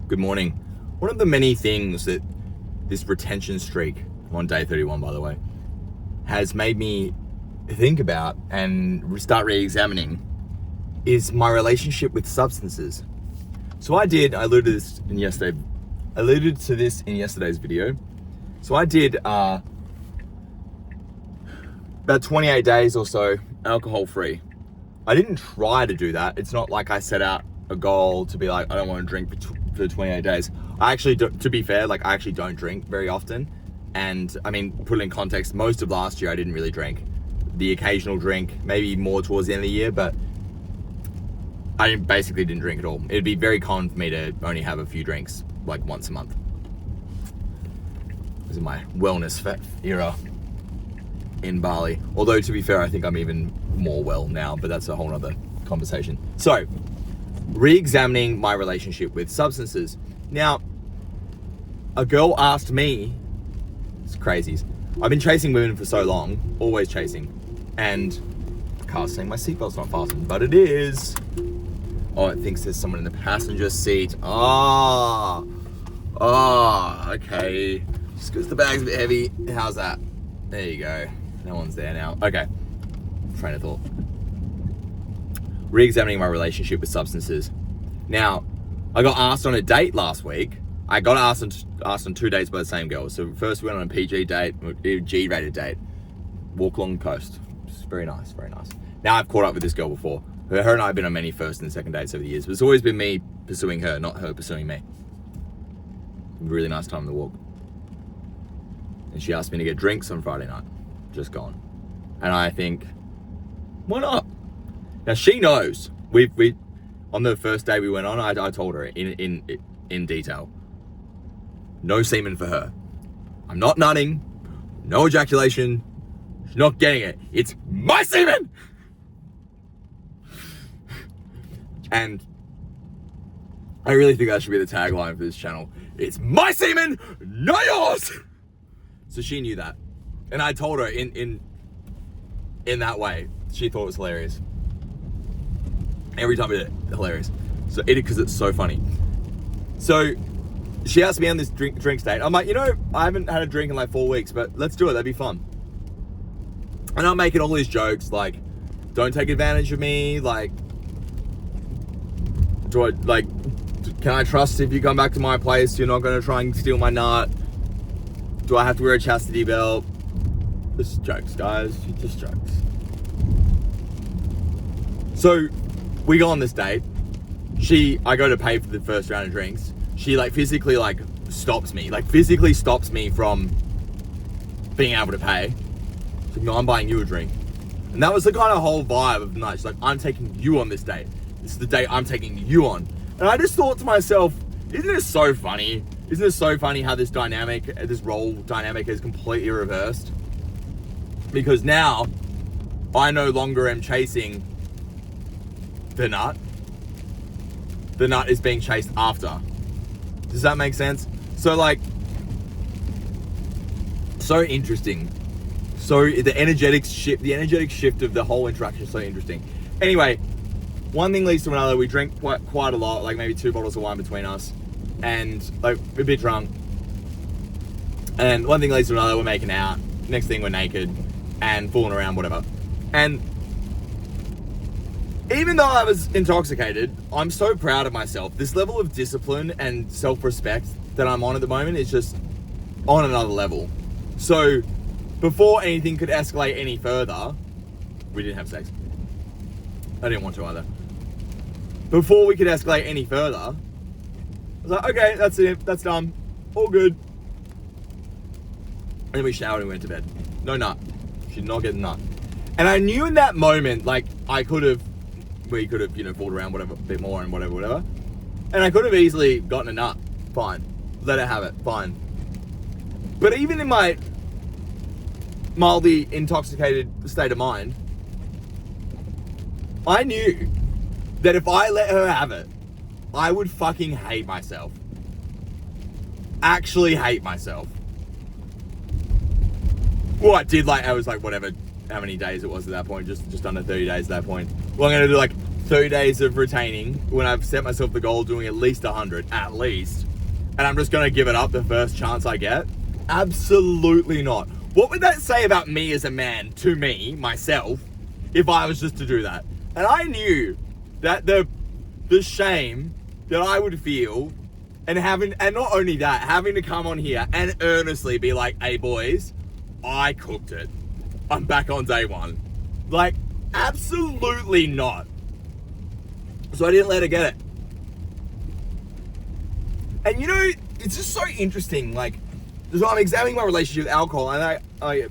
Good morning. One of the many things that this retention streak, I'm on day 31 by the way, has made me think about and start re-examining is my relationship with substances. So I alluded to this in yesterday's video. So I did about 28 days or so alcohol free. I didn't try to do that. It's not like I set out a goal to be like, I don't want to drink for 28 days. I actually, to be fair, I actually don't drink very often. And I mean, put it in context, most of last year I didn't really drink. The occasional drink, maybe more towards the end of the year, but I basically didn't drink at all. It'd be very common for me to only have a few drinks, like once a month. This is my wellness era in Bali. Although, to be fair, I think I'm even more well now, but that's a whole nother conversation. So, re-examining my relationship with substances. Now, a girl asked me, it's crazy. I've been chasing women for so long, always chasing, and the car's saying my seatbelt's not fastened, but it is. Oh, it thinks there's someone in the passenger seat. Okay. Just because the bag's a bit heavy. How's that? There you go. No one's there now. Okay. Train of thought. Re-examining my relationship with substances. Now, I got asked on a date last week. I got asked on 2 dates by the same girl. So first we went on a PG date, a G-rated date. Walk along the coast. It's very nice, very nice. Now I've caught up with this girl before. Her and I have been on many first and second dates over the years, but it's always been me pursuing her, not her pursuing me. Really nice time on the walk. And she asked me to get drinks on Friday night. Just gone. And I think, why not? Now she knows. We on the first day we went on, I told her in detail. No semen for her. I'm not nutting. No ejaculation. She's not getting it. It's my semen! And I really think that should be the tagline for this channel. It's my semen, not yours! So she knew that. And I told her in that way. She thought it was hilarious. Every time I did it, hilarious. So because it's so funny. So she asked me on this drink date. I'm like, I haven't had a drink in like 4 weeks, but let's do it, that'd be fun. And I'm making all these jokes like, don't take advantage of me, can I trust if you come back to my place, you're not gonna try and steal my nut? Do I have to wear a chastity belt? Just jokes, guys, just jokes. So we go on this date. I go to pay for the first round of drinks. She physically stops me from being able to pay. She's like, no, I'm buying you a drink. And that was the kind of whole vibe of the night. She's like, I'm taking you on this date. This is the date I'm taking you on. And I just thought to myself, isn't it so funny? Isn't it so funny how this role dynamic is completely reversed? Because now, I no longer am chasing the nut. The nut is being chased after. Does that make sense? So so interesting. So the energetic shift of the whole interaction is so interesting. Anyway, one thing leads to another. We drank quite a lot, maybe 2 bottles of wine between us, and a bit drunk. And one thing leads to another. We're making out. Next thing, we're naked and fooling around, whatever. And even though I was intoxicated, I'm so proud of myself. This level of discipline and self-respect that I'm on at the moment is just on another level. So before anything could escalate any further, we didn't have sex. I didn't want to either. Before we could escalate any further, I was like, okay, that's it, that's done, all good. And then we showered and went to bed. No nut. She did not get the nut. And I knew in that moment, we could have, fooled around whatever, a bit more and whatever. And I could have easily gotten a nut. Fine. Let her have it. Fine. But even in my mildly intoxicated state of mind, I knew that if I let her have it, I would fucking hate myself. Actually hate myself. Well, I did I was whatever, how many days it was at that point, just under 30 days at that point. Well, I'm gonna do 30 days of retaining when I've set myself the goal of doing at least 100, at least, and I'm just going to give it up the first chance I get? Absolutely not. What would that say about me as a man, to me, myself, if I was just to do that? And I knew that the shame that I would feel, and not only that, having to come on here and earnestly be like, hey boys, I cooked it. I'm back on day one. Like, absolutely not. So I didn't let her get it. And you know, it's just so interesting, like, so I'm examining my relationship with alcohol, and I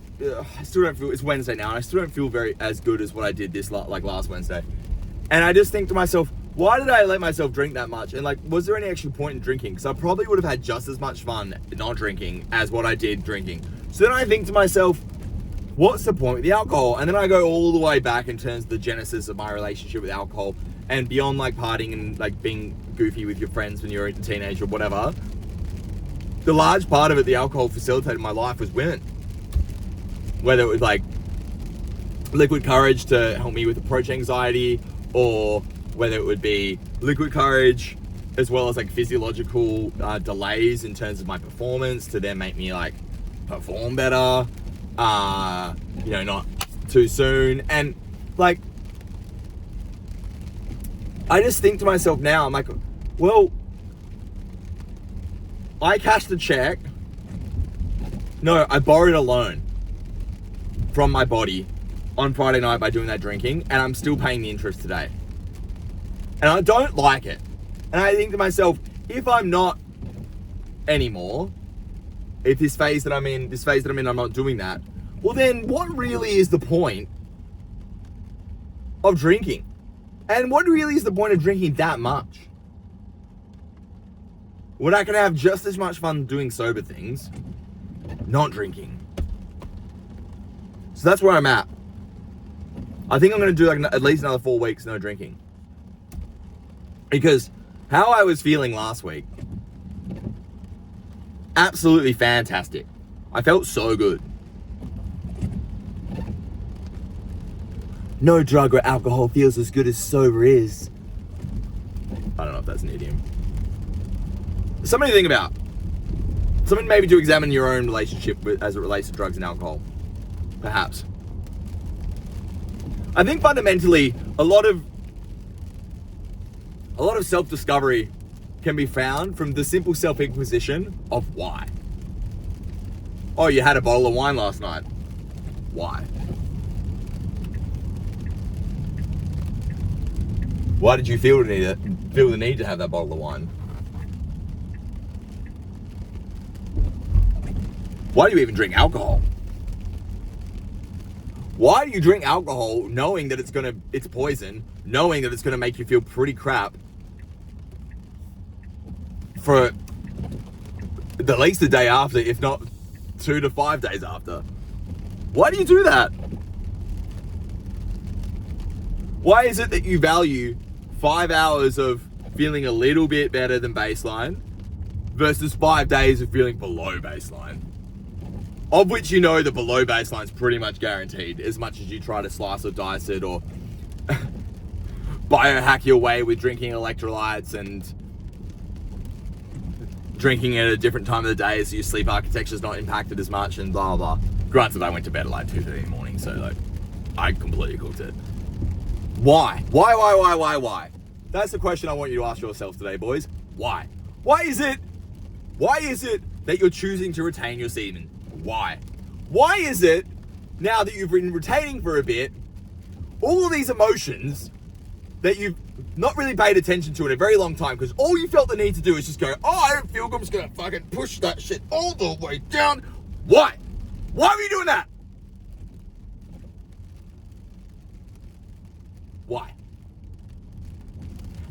still don't feel, it's Wednesday now, and I still don't feel as good as what I did last Wednesday. And I just think to myself, why did I let myself drink that much? And like, was there any actual point in drinking? Because I probably would have had just as much fun not drinking as what I did drinking. So then I think to myself, what's the point with the alcohol? And then I go all the way back in terms of the genesis of my relationship with alcohol, and beyond like partying and like being goofy with your friends when you're a teenager or whatever. The large part of it, the alcohol facilitated my life, was women. Whether it was like liquid courage to help me with approach anxiety, or whether it would be liquid courage as well as like physiological delays in terms of my performance to then make me like perform better, you know, not too soon. And like, I just think to myself now, I'm like, well, I cashed a check. No, I borrowed a loan from my body on Friday night by doing that drinking, and I'm still paying the interest today. And I don't like it. And I think to myself, if I'm not anymore, if this phase that I'm in, I'm not doing that, well then what really is the point of drinking? And what really is the point of drinking that much? When I can have just as much fun doing sober things, not drinking. So that's where I'm at. I think I'm going to do like at least another 4 weeks no drinking. Because how I was feeling last week, absolutely fantastic. I felt so good. No drug or alcohol feels as good as sober is. I don't know if that's an idiom. Something to think about. Something maybe to examine your own relationship with as it relates to drugs and alcohol. Perhaps. I think fundamentally a lot of self-discovery can be found from the simple self-inquisition of why. Oh, you had a bottle of wine last night. Why? Why did you feel the need to have that bottle of wine? Why do you even drink alcohol? Why do you drink alcohol knowing that it's poison, knowing that it's gonna make you feel pretty crap for at least the day after, if not 2 to 5 days after? Why do you do that? Why is it that you value 5 hours of feeling a little bit better than baseline versus 5 days of feeling below baseline? Of which you know the below baseline is pretty much guaranteed, as much as you try to slice or dice it or biohack your way with drinking electrolytes and drinking at a different time of the day so your sleep architecture is not impacted as much and blah, blah, blah. Granted, I went to bed at like 2:30 in the morning, so like, I completely cooked it. Why? Why? That's the question I want you to ask yourself today, boys. Why? Why is it that you're choosing to retain your semen? Why? Why is it, now that you've been retaining for a bit, all of these emotions that you've not really paid attention to in a very long time, because all you felt the need to do is just go, oh, I don't feel good, I'm just gonna fucking push that shit all the way down. Why? Why were you doing that? Why?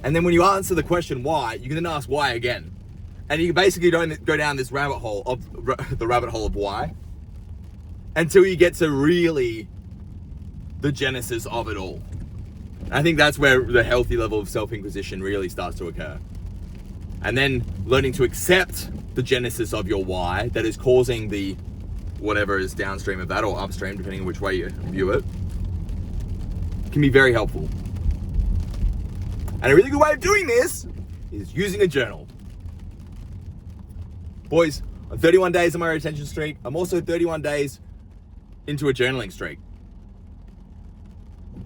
And then when you answer the question why, you can then ask why again. And you basically don't go down this rabbit hole of why until you get to really the genesis of it all. And I think that's where the healthy level of self-inquisition really starts to occur. And then learning to accept the genesis of your why that is causing the whatever is downstream of that or upstream, depending on which way you view it, can be very helpful. And a really good way of doing this is using a journal. Boys, I'm 31 days on my retention streak. I'm also 31 days into a journaling streak.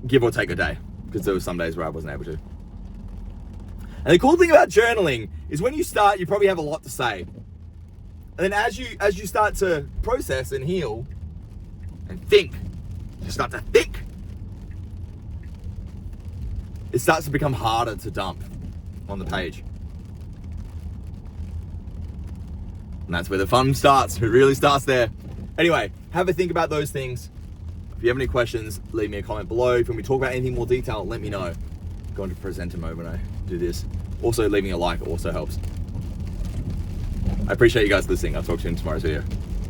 Give or take a day, because there were some days where I wasn't able to. And the cool thing about journaling is when you start, you probably have a lot to say. And then as you start to process and heal and think, you start to think, it starts to become harder to dump on the page. And that's where the fun starts. It really starts there. Anyway, have a think about those things. If you have any questions, leave me a comment below. If you want me to talk about anything more detail, let me know. Go into presenter mode when I do this. Also, leaving a like also helps. I appreciate you guys listening. I'll talk to you in tomorrow's video.